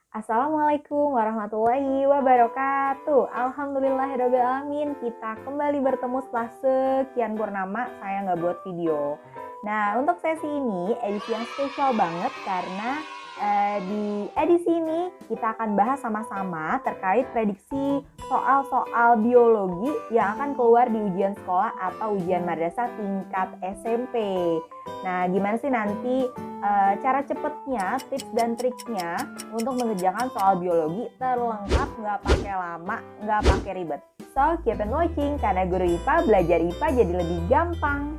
Assalamualaikum warahmatullahi wabarakatuh. Alhamdulillahirrabbilalamin. Kita kembali bertemu setelah sekian purnama saya nggak buat video. Nah, untuk sesi ini edisi yang spesial banget karena di edisi ini kita akan bahas sama-sama terkait prediksi soal-soal biologi yang akan keluar di ujian sekolah atau ujian madrasah tingkat SMP. Nah, gimana sih nanti cara cepetnya, tips dan triknya untuk mengerjakan soal biologi terlengkap, nggak pakai lama, nggak pakai ribet. So, keep on watching karena guru IPA belajar IPA jadi lebih gampang.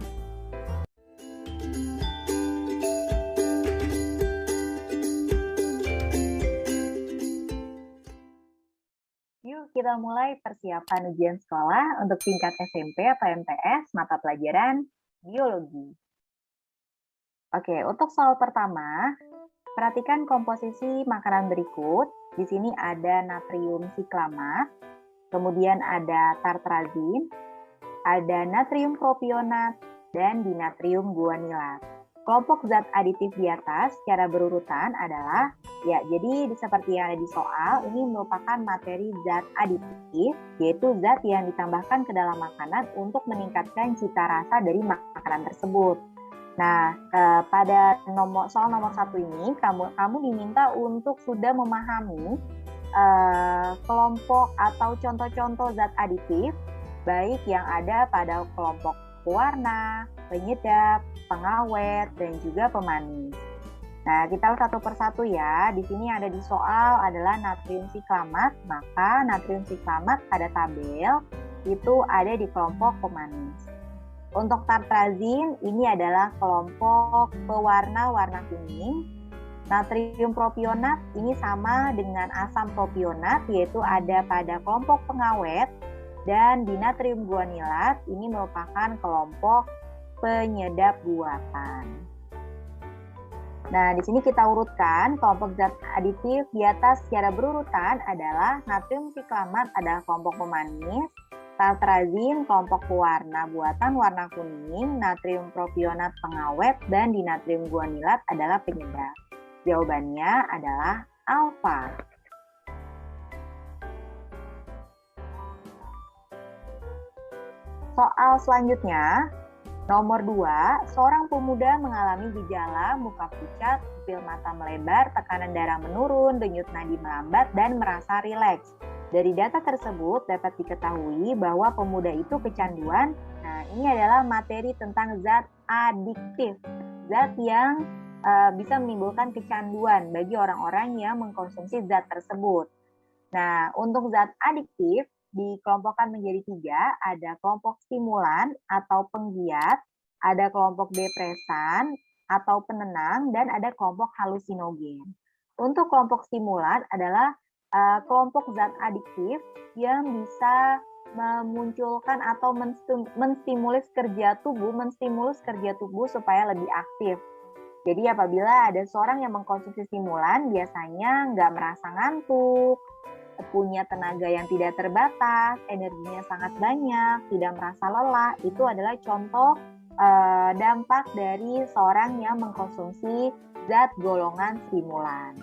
Yuk kita mulai persiapan ujian sekolah untuk tingkat SMP atau MTS mata pelajaran biologi. Oke, untuk soal pertama, perhatikan komposisi makanan berikut. Di sini ada natrium siklamat, kemudian ada tartrazin, ada natrium propionat, dan dinatrium guanilat. Kelompok zat aditif di atas secara berurutan adalah, jadi seperti yang ada di soal, ini merupakan materi zat aditif, yaitu zat yang ditambahkan ke dalam makanan untuk meningkatkan cita rasa dari makanan tersebut. Nah, pada soal nomor 1 ini, kamu diminta untuk sudah memahami kelompok atau contoh-contoh zat aditif, baik yang ada pada kelompok pewarna, penyedap, pengawet, dan juga pemanis. Nah, kita lihat satu persatu ya. Di sini ada di soal adalah natrium siklamat, maka natrium siklamat pada tabel itu ada di kelompok pemanis. Untuk tartrazin, ini adalah kelompok pewarna warna kuning. Natrium propionat ini sama dengan asam propionat, yaitu ada pada kelompok pengawet. Dan dinatrium guanilat ini merupakan kelompok penyedap buatan. Nah, di sini kita urutkan kelompok zat aditif di atas secara berurutan adalah natrium siklamat adalah kelompok pemanis, tartrazin kelompok pewarna buatan warna kuning, natrium propionat pengawet, dan dinatrium guanilat adalah penyedap. Jawabannya adalah alfa. Soal selanjutnya, nomor 2, seorang pemuda mengalami gejala muka pucat, pupil mata melebar, tekanan darah menurun, denyut nadi melambat, dan merasa rileks. Dari data tersebut dapat diketahui bahwa pemuda itu kecanduan. Nah, ini adalah materi tentang zat adiktif, zat yang bisa menimbulkan kecanduan bagi orang-orang yang mengkonsumsi zat tersebut. Nah, untuk zat adiktif dikelompokkan menjadi 3, ada kelompok stimulan atau penggiat, ada kelompok depresan atau penenang, dan ada kelompok halusinogen. Untuk kelompok stimulan adalah kelompok zat adiktif yang bisa memunculkan atau menstimulus kerja tubuh supaya lebih aktif. Jadi apabila ada seorang yang mengkonsumsi stimulan, biasanya nggak merasa ngantuk, punya tenaga yang tidak terbatas, energinya sangat banyak, tidak merasa lelah, itu adalah contoh dampak dari seorang yang mengkonsumsi zat golongan stimulan.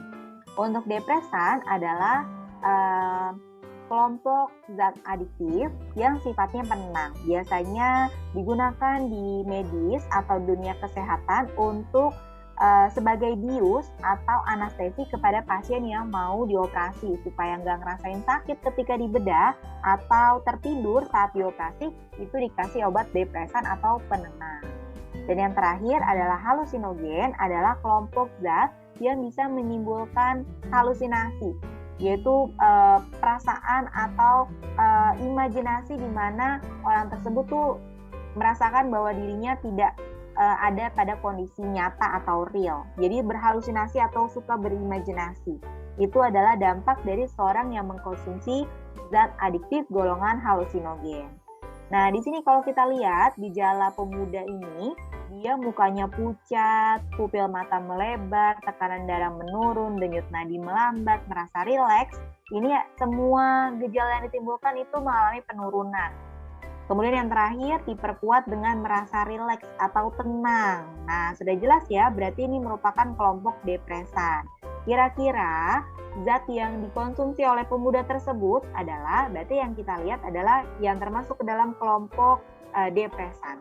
Untuk depresan adalah kelompok zat adiktif yang sifatnya penenang. Biasanya digunakan di medis atau dunia kesehatan untuk sebagai bius atau anestesi kepada pasien yang mau dioperasi supaya nggak ngerasain sakit ketika dibedah atau tertidur saat dioperasi, itu dikasih obat depresan atau penenang. Dan yang terakhir adalah halusinogen, adalah kelompok zat yang bisa menimbulkan halusinasi, yaitu perasaan atau imajinasi di mana orang tersebut tuh merasakan bahwa dirinya tidak ada pada kondisi nyata atau real. Jadi berhalusinasi atau suka berimajinasi. Itu adalah dampak dari seorang yang mengkonsumsi zat adiktif golongan halusinogen. Nah, di sini kalau kita lihat gejala pemuda ini, dia mukanya pucat, pupil mata melebar, tekanan darah menurun, denyut nadi melambat, merasa rileks. Ini semua gejala yang ditimbulkan itu mengalami penurunan. Kemudian yang terakhir diperkuat dengan merasa rileks atau tenang. Nah, sudah jelas ya, berarti ini merupakan kelompok depresan. Kira-kira zat yang dikonsumsi oleh pemuda tersebut adalah, berarti yang kita lihat adalah yang termasuk ke dalam kelompok depresan.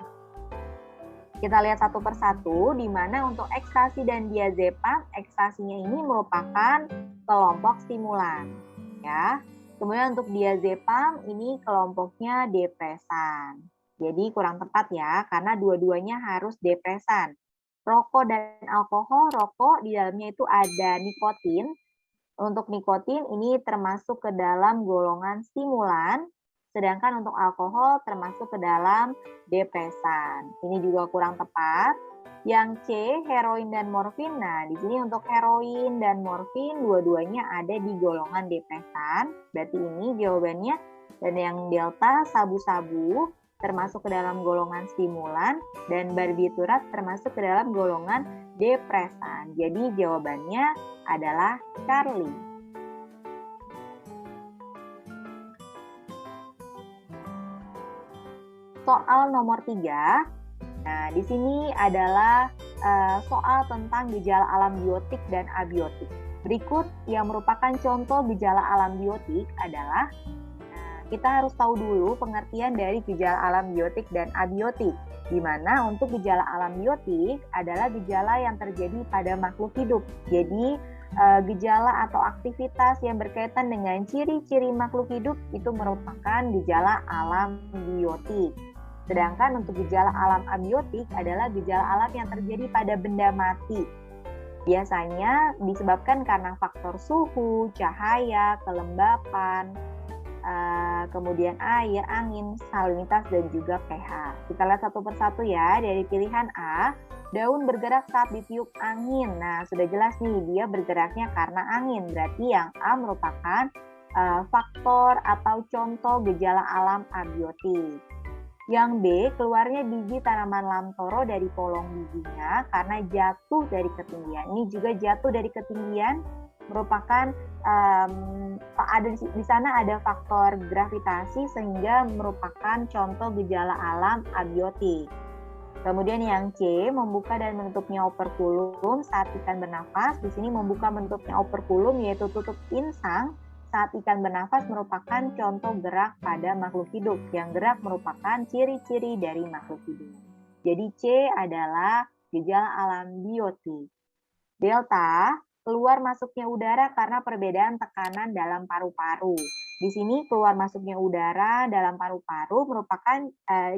Kita lihat satu persatu, di mana untuk ekstasi dan diazepam, ekstasinya ini merupakan kelompok stimulan, ya. Kemudian untuk diazepam ini kelompoknya depresan. Jadi kurang tepat ya, karena dua-duanya harus depresan. Rokok dan alkohol, rokok di dalamnya itu ada nikotin. Untuk nikotin ini termasuk ke dalam golongan stimulan, sedangkan untuk alkohol termasuk ke dalam depresan. Ini juga kurang tepat. Yang C, heroin dan morfin. Nah, di sini untuk heroin dan morfin dua-duanya ada di golongan depresan. Berarti ini jawabannya. Dan yang delta, sabu-sabu, termasuk ke dalam golongan stimulan, dan barbiturat termasuk ke dalam golongan depresan. Jadi jawabannya adalah Charlie. Soal nomor 3. Nah, di sini adalah soal tentang gejala alam biotik dan abiotik. Berikut yang merupakan contoh gejala alam biotik adalah, kita harus tahu dulu pengertian dari gejala alam biotik dan abiotik, di mana untuk gejala alam biotik adalah gejala yang terjadi pada makhluk hidup. Jadi, gejala atau aktivitas yang berkaitan dengan ciri-ciri makhluk hidup itu merupakan gejala alam biotik. Sedangkan untuk gejala alam abiotik adalah gejala alam yang terjadi pada benda mati. Biasanya disebabkan karena faktor suhu, cahaya, kelembapan, kemudian air, angin, salinitas, dan juga pH. Kita lihat satu persatu ya. Dari pilihan A, daun bergerak saat ditiup angin. Nah, sudah jelas nih, dia bergeraknya karena angin. Berarti yang A merupakan faktor atau contoh gejala alam abiotik. Yang B, keluarnya biji tanaman lamtoro dari polong bijinya karena jatuh dari ketinggian. Ini juga jatuh dari ketinggian merupakan ada di sana ada faktor gravitasi sehingga merupakan contoh gejala alam abiotik. Kemudian yang C, membuka dan menutupnya operkulum saat ikan bernafas. Di sini membuka menutupnya operkulum yaitu tutup insang saat ikan bernafas merupakan contoh gerak pada makhluk hidup. Yang gerak merupakan ciri-ciri dari makhluk hidup. Jadi C adalah gejala alam biotik. Delta, keluar masuknya udara karena perbedaan tekanan dalam paru-paru. Di sini keluar masuknya udara dalam paru-paru merupakan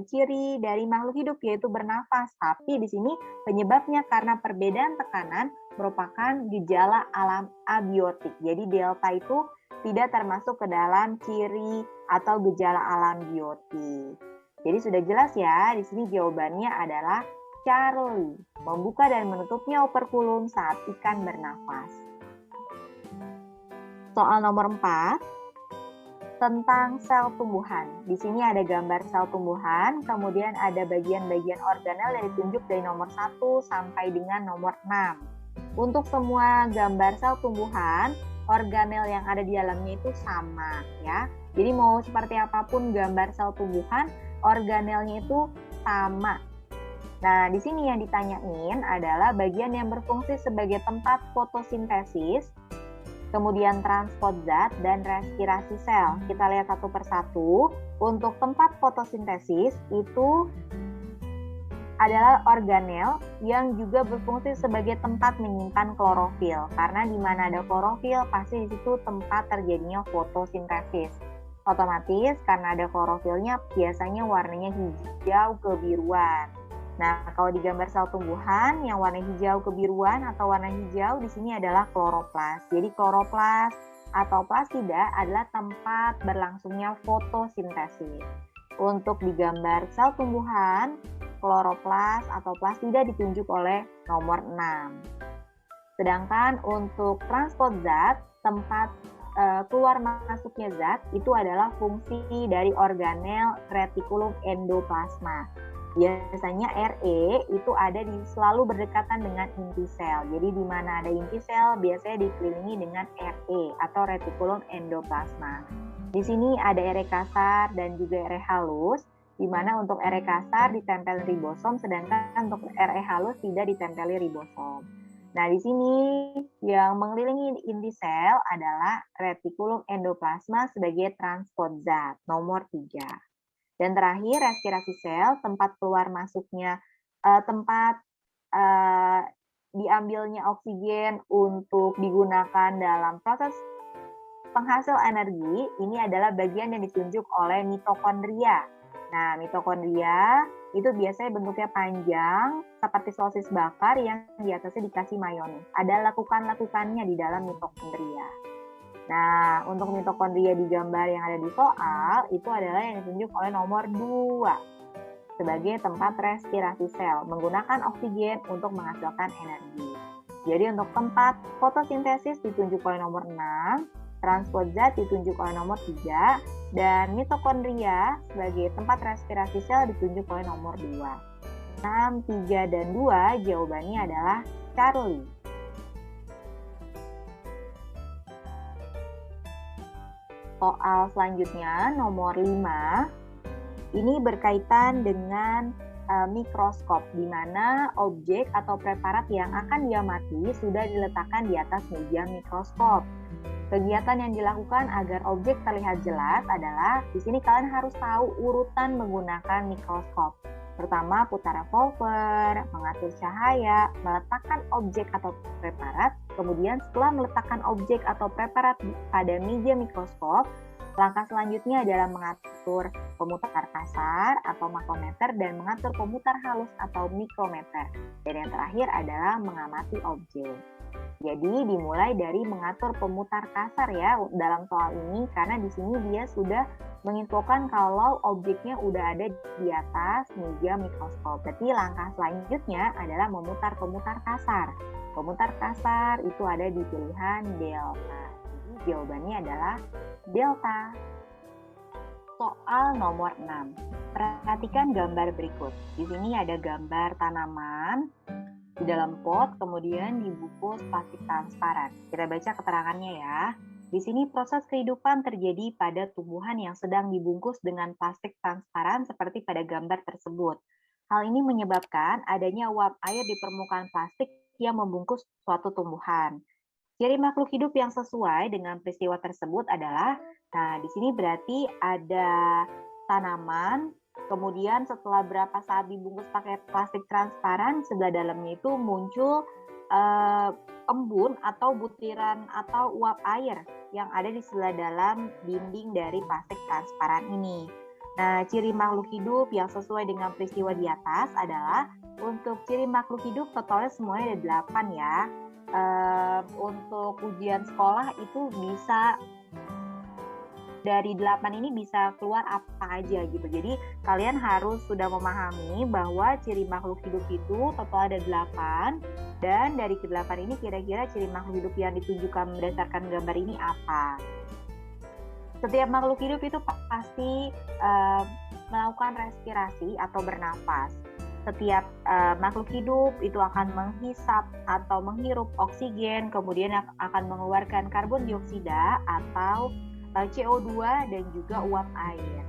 ciri dari makhluk hidup yaitu bernafas. Tapi di sini penyebabnya karena perbedaan tekanan merupakan gejala alam abiotik. Jadi delta itu tidak termasuk ke dalam ciri atau gejala alam biotik. Jadi sudah jelas ya, di sini jawabannya adalah Charlie, membuka dan menutupnya operkulum saat ikan bernafas. Soal nomor 4, tentang sel tumbuhan. Di sini ada gambar sel tumbuhan, kemudian ada bagian-bagian organel yang ditunjuk dari nomor 1 sampai dengan nomor 6. Untuk semua gambar sel tumbuhan, organel yang ada di dalamnya itu sama ya. Jadi mau seperti apapun gambar sel tumbuhan, organelnya itu sama. Nah, di sini yang ditanyain adalah bagian yang berfungsi sebagai tempat fotosintesis, kemudian transport zat dan respirasi sel. Kita lihat satu persatu. Untuk tempat fotosintesis itu adalah organel yang juga berfungsi sebagai tempat menyimpan klorofil. Karena di mana ada klorofil, pasti di situ tempat terjadinya fotosintesis. Otomatis karena ada klorofilnya, biasanya warnanya hijau kebiruan. Nah, kalau di gambar sel tumbuhan, yang warna hijau kebiruan atau warna hijau di sini adalah kloroplas. Jadi kloroplas atau plasida adalah tempat berlangsungnya fotosintesis. Untuk di gambar sel tumbuhan, kloroplas atau plasida ditunjuk oleh nomor 6. Sedangkan untuk transport zat, tempat keluar masuknya zat, itu adalah fungsi dari organel retikulum endoplasma. Biasanya RE itu ada selalu berdekatan dengan inti sel. Jadi di mana ada inti sel, biasanya dikelilingi dengan RE atau retikulum endoplasma. Di sini ada RE kasar dan juga RE halus, di mana untuk RE kasar ditempel ribosom, sedangkan untuk RE halus tidak ditempeli ribosom. Nah, di sini yang mengelilingi inti sel adalah retikulum endoplasma sebagai transport zat, nomor 3. Dan terakhir, respirasi sel, tempat keluar masuknya, tempat eh, diambilnya oksigen untuk digunakan dalam proses penghasil energi, ini adalah bagian yang ditunjuk oleh mitokondria. Nah, mitokondria itu biasanya bentuknya panjang, seperti sosis bakar yang di atasnya dikasih mayones. Ada lekukan-lekukannya di dalam mitokondria. Nah, untuk mitokondria di gambar yang ada di soal, itu adalah yang ditunjuk oleh nomor 2 sebagai tempat respirasi sel, menggunakan oksigen untuk menghasilkan energi. Jadi untuk tempat fotosintesis ditunjuk oleh nomor 6, transport zat ditunjuk oleh nomor 3, dan mitokondria sebagai tempat respirasi sel ditunjuk oleh nomor 2. 6, 3, dan 2 jawabannya adalah Charlie. Soal selanjutnya nomor 5, ini berkaitan dengan mikroskop, di mana objek atau preparat yang akan diamati sudah diletakkan di atas meja mikroskop. Kegiatan yang dilakukan agar objek terlihat jelas adalah, di sini kalian harus tahu urutan menggunakan mikroskop. Pertama, putar revolver, mengatur cahaya, meletakkan objek atau preparat, kemudian setelah meletakkan objek atau preparat pada meja mikroskop, langkah selanjutnya adalah mengatur pemutar kasar atau makrometer dan mengatur pemutar halus atau mikrometer. Dan yang terakhir adalah mengamati objek. Jadi dimulai dari mengatur pemutar kasar ya dalam soal ini, karena di sini dia sudah menginfokan kalau objeknya udah ada di atas meja mikroskop. Berarti langkah selanjutnya adalah memutar pemutar kasar. Pemutar kasar itu ada di pilihan delta. Jadi jawabannya adalah delta. Soal nomor 6. Perhatikan gambar berikut. Di sini ada gambar tanaman di dalam pot, kemudian dibungkus plastik transparan. Kita baca keterangannya ya. Di sini proses kehidupan terjadi pada tumbuhan yang sedang dibungkus dengan plastik transparan seperti pada gambar tersebut. Hal ini menyebabkan adanya uap air di permukaan plastik yang membungkus suatu tumbuhan. Ciri makhluk hidup yang sesuai dengan peristiwa tersebut adalah, nah di sini berarti ada tanaman, kemudian setelah berapa saat dibungkus pakai plastik transparan, sebelah dalamnya itu muncul embun atau butiran atau uap air yang ada di sebelah dalam dinding dari plastik transparan ini. Nah, ciri makhluk hidup yang sesuai dengan peristiwa di atas adalah, untuk ciri makhluk hidup totalnya semuanya ada 8 ya. Untuk ujian sekolah itu bisa dari 8 ini bisa keluar apa aja gitu. Jadi kalian harus sudah memahami bahwa ciri makhluk hidup itu total ada 8, dan dari ke-8 ini kira-kira ciri makhluk hidup yang ditunjukkan berdasarkan gambar ini apa. Setiap makhluk hidup itu pasti melakukan respirasi atau bernafas. Setiap makhluk hidup itu akan menghisap atau menghirup oksigen, kemudian akan mengeluarkan karbon dioksida atau CO2 dan juga uap air.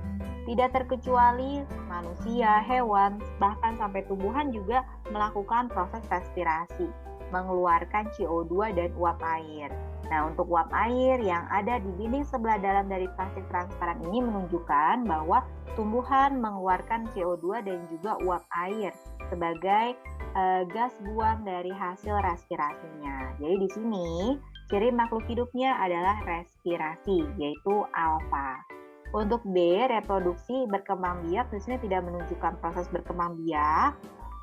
Tidak terkecuali manusia, hewan, bahkan sampai tumbuhan juga melakukan proses respirasi, mengeluarkan CO2 dan uap air. Nah, untuk uap air yang ada di dinding sebelah dalam dari plastik transparan ini menunjukkan bahwa tumbuhan mengeluarkan CO2 dan juga uap air sebagai gas buang dari hasil respirasinya. Jadi di sini ciri makhluk hidupnya adalah respirasi, yaitu alfa. Untuk B, reproduksi berkembang biak, di sini tidak menunjukkan proses berkembang biak.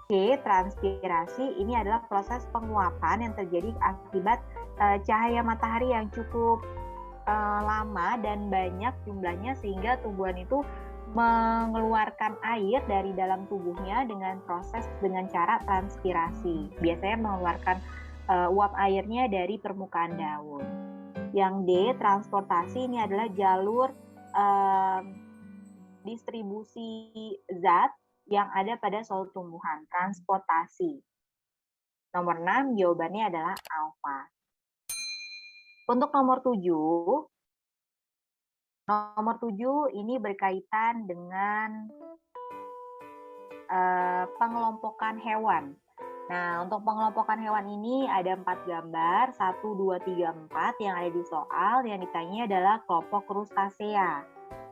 C, transpirasi, ini adalah proses penguapan yang terjadi akibat cahaya matahari yang cukup lama dan banyak jumlahnya sehingga tumbuhan itu mengeluarkan air dari dalam tubuhnya dengan cara transpirasi. Biasanya mengeluarkan uap airnya dari permukaan daun. Yang D, transportasi, ini adalah jalur distribusi zat yang ada pada suatu tumbuhan, transportasi. Nomor 6 jawabannya adalah alfa. Untuk nomor 7 ini berkaitan dengan pengelompokan hewan. Nah, untuk pengelompokan hewan ini ada 4 gambar, 1, 2, 3, 4 yang ada di soal. Yang ditanya adalah kelompok krustasea.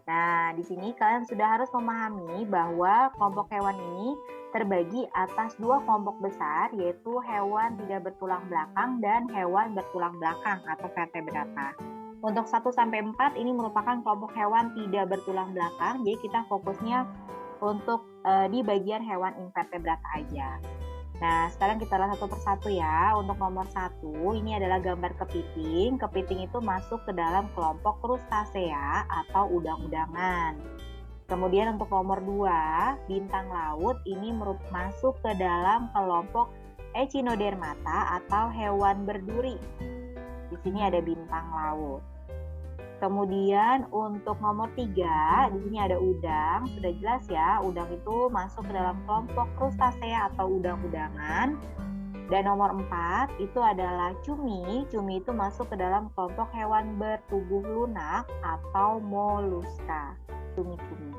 Nah, di sini kalian sudah harus memahami bahwa kelompok hewan ini terbagi atas 2 kelompok besar, yaitu hewan tidak bertulang belakang dan hewan bertulang belakang atau vertebrata. Untuk 1-4 ini merupakan kelompok hewan tidak bertulang belakang, jadi kita fokusnya untuk di bagian hewan invertebrata aja. Nah, sekarang kita lihat satu persatu ya. Untuk nomor 1, ini adalah gambar kepiting. Kepiting itu masuk ke dalam kelompok krustasea atau udang-udangan. Kemudian untuk nomor 2, bintang laut ini masuk ke dalam kelompok echinodermata atau hewan berduri. Di sini ada bintang laut. Kemudian untuk nomor 3, di sini ada udang. Sudah jelas ya, udang itu masuk ke dalam kelompok krustasea atau udang-udangan. Dan nomor 4 itu adalah cumi. Cumi itu masuk ke dalam kelompok hewan bertubuh lunak atau moluska. Cumi-cumi.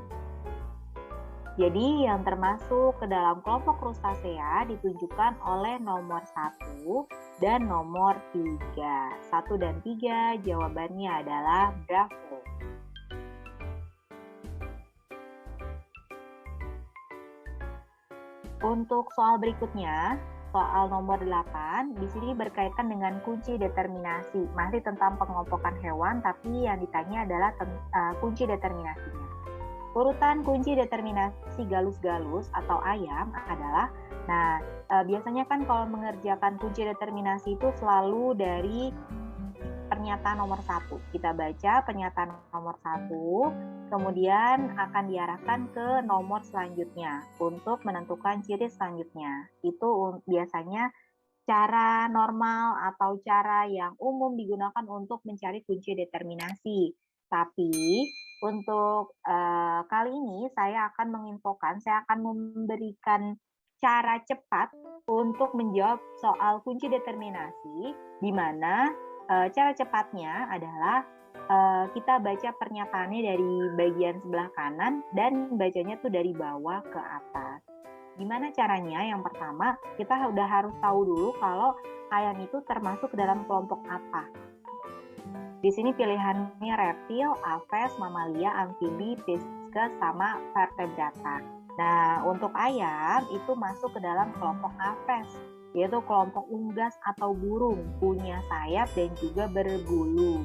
Jadi yang termasuk ke dalam kelompok krustasea ditunjukkan oleh nomor 1 dan nomor 3. 1 dan 3 jawabannya adalah bravo. Untuk soal berikutnya, soal nomor 8, di sini berkaitan dengan kunci determinasi. Masih tentang pengelompokan hewan, tapi yang ditanya adalah kunci determinasinya. Urutan kunci determinasi galus-galus atau ayam adalah, biasanya kan kalau mengerjakan kunci determinasi itu selalu dari pernyataan nomor 1. Kita baca pernyataan nomor 1, kemudian akan diarahkan ke nomor selanjutnya untuk menentukan ciri selanjutnya. Itu biasanya cara normal atau cara yang umum digunakan untuk mencari kunci determinasi. Tapi untuk kali ini saya akan memberikan cara cepat untuk menjawab soal kunci determinasi, di mana cara cepatnya adalah kita baca pernyataannya dari bagian sebelah kanan dan bacanya tuh dari bawah ke atas. Gimana caranya? Yang pertama, kita udah harus tahu dulu kalau ayam itu termasuk ke dalam kelompok apa. Di sini pilihannya reptil, aves, mamalia, amfibi, pisces, sama vertebrata. Nah, untuk ayam itu masuk ke dalam kelompok aves, yaitu kelompok unggas atau burung, punya sayap dan juga berbulu.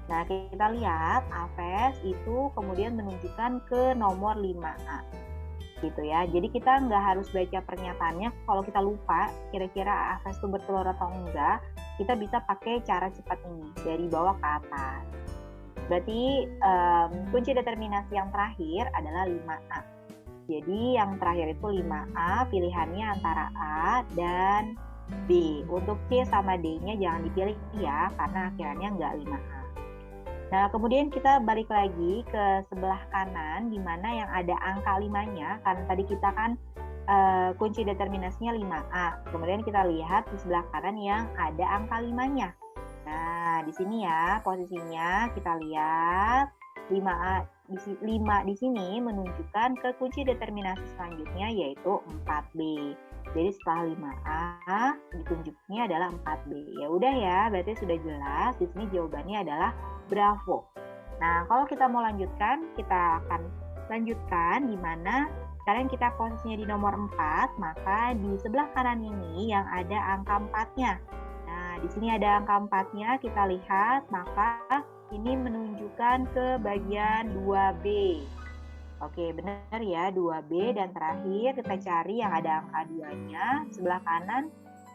Nah, kita lihat aves itu kemudian menunjukkan ke nomor 5A. Gitu ya. Jadi kita nggak harus baca pernyataannya. Kalau kita lupa kira-kira aves itu bertelur atau enggak, kita bisa pakai cara cepat ini dari bawah ke atas. Berarti kunci determinasi yang terakhir adalah 5A. Jadi yang terakhir itu 5A, pilihannya antara A dan B. Untuk C sama D-nya jangan dipilih ya, karena akhirannya nggak 5A. Nah, kemudian kita balik lagi ke sebelah kanan, di mana yang ada angka 5-nya, karena tadi kita kan kunci determinasinya 5A. Kemudian kita lihat di sebelah kanan yang ada angka 5-nya. Nah, di sini ya posisinya kita lihat 5A, 5 di sini menunjukkan ke kunci determinasi selanjutnya yaitu 4B. Jadi setelah 5A ditunjuknya adalah 4B. Ya udah ya, berarti sudah jelas. Di sini jawabannya adalah bravo. Nah, kalau kita mau lanjutkan, kita akan lanjutkan di mana sekarang kita posisinya di nomor 4, maka di sebelah kanan ini yang ada angka 4-nya. Nah, di sini ada angka 4-nya, kita lihat, maka ini menunjukkan ke bagian 2B. Oke, benar ya, 2B. Dan terakhir kita cari yang ada angka 2-nya, sebelah kanan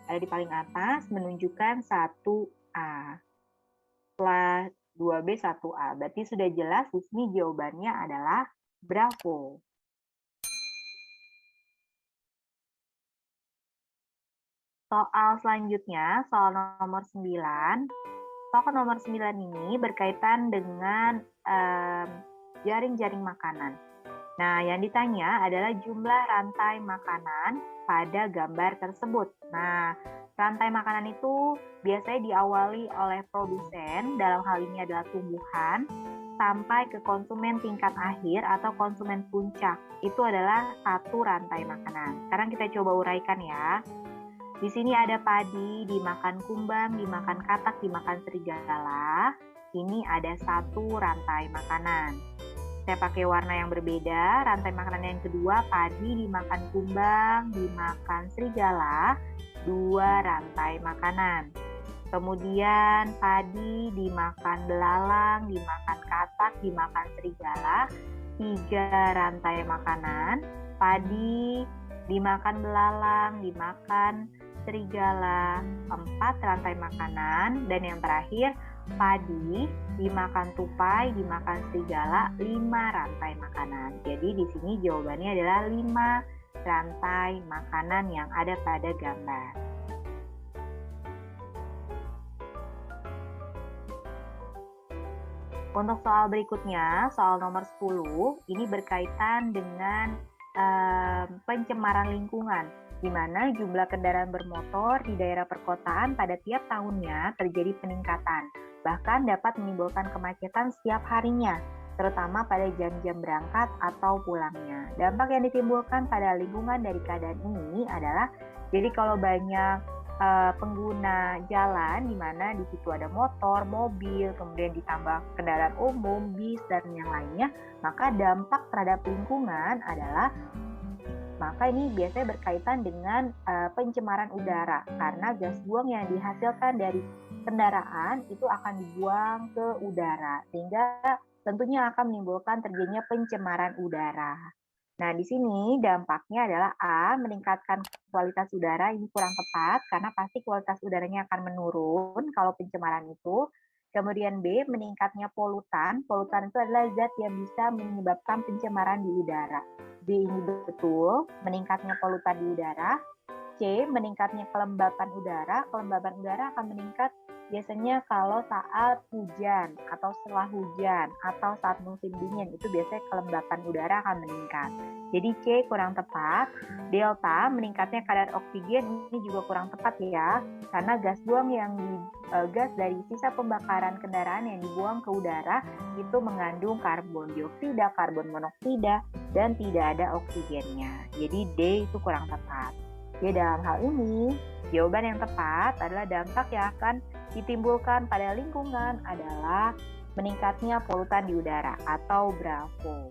ada di paling atas, menunjukkan 1A. Setelah 2B 1A. Berarti sudah jelas di sini jawabannya adalah bravo. Soal selanjutnya, soal nomor 9. Soal nomor 9 ini berkaitan dengan jaring-jaring makanan. Nah, yang ditanya adalah jumlah rantai makanan pada gambar tersebut. Nah, rantai makanan itu biasanya diawali oleh produsen, dalam hal ini adalah tumbuhan, sampai ke konsumen tingkat akhir atau konsumen puncak. Itu adalah satu rantai makanan. Sekarang kita coba uraikan ya. Di sini ada padi, dimakan kumbang, dimakan katak, dimakan serigala. Ini ada satu rantai makanan. Saya pakai warna yang berbeda. Rantai makanan yang kedua, padi dimakan kumbang, dimakan serigala, 2 rantai makanan. Kemudian padi dimakan belalang, dimakan katak, dimakan serigala, 3 rantai makanan. Padi dimakan belalang, dimakan serigala, 4 rantai makanan. Dan yang terakhir, padi dimakan tupai, dimakan serigala, 5 rantai makanan. Jadi di sini jawabannya adalah 5 rantai makanan yang ada pada gambar. Untuk soal berikutnya, soal nomor 10, ini berkaitan dengan pencemaran lingkungan, di mana jumlah kendaraan bermotor di daerah perkotaan pada tiap tahunnya terjadi peningkatan, bahkan dapat menimbulkan kemacetan setiap harinya, terutama pada jam-jam berangkat atau pulangnya. Dampak yang ditimbulkan pada lingkungan dari keadaan ini adalah, jadi kalau banyak pengguna jalan di mana di situ ada motor, mobil, kemudian ditambah kendaraan umum, bis, dan yang lainnya, maka dampak terhadap lingkungan adalah, maka ini biasanya berkaitan dengan pencemaran udara, karena gas buang yang dihasilkan dari kendaraan itu akan dibuang ke udara, sehingga tentunya akan menimbulkan terjadinya pencemaran udara. Nah, di sini dampaknya adalah A, meningkatkan kualitas udara. Ini kurang tepat karena pasti kualitas udaranya akan menurun kalau pencemaran itu. Kemudian B, meningkatnya polutan. Polutan itu adalah zat yang bisa menyebabkan pencemaran di udara. B ini betul, meningkatnya polutan di udara. C, meningkatnya kelembapan udara. Kelembapan udara akan meningkat biasanya kalau saat hujan atau setelah hujan atau saat musim dingin, itu biasanya kelembapan udara akan meningkat. Jadi C kurang tepat. Delta, meningkatnya kadar oksigen, ini juga kurang tepat ya, karena gas buang yang gas dari sisa pembakaran kendaraan yang dibuang ke udara itu mengandung karbon dioksida, karbon monoksida, dan tidak ada oksigennya. Jadi D itu kurang tepat. Jadi dalam hal ini, jawaban yang tepat adalah dampak yang akan ditimbulkan pada lingkungan adalah meningkatnya polutan di udara atau Bravo.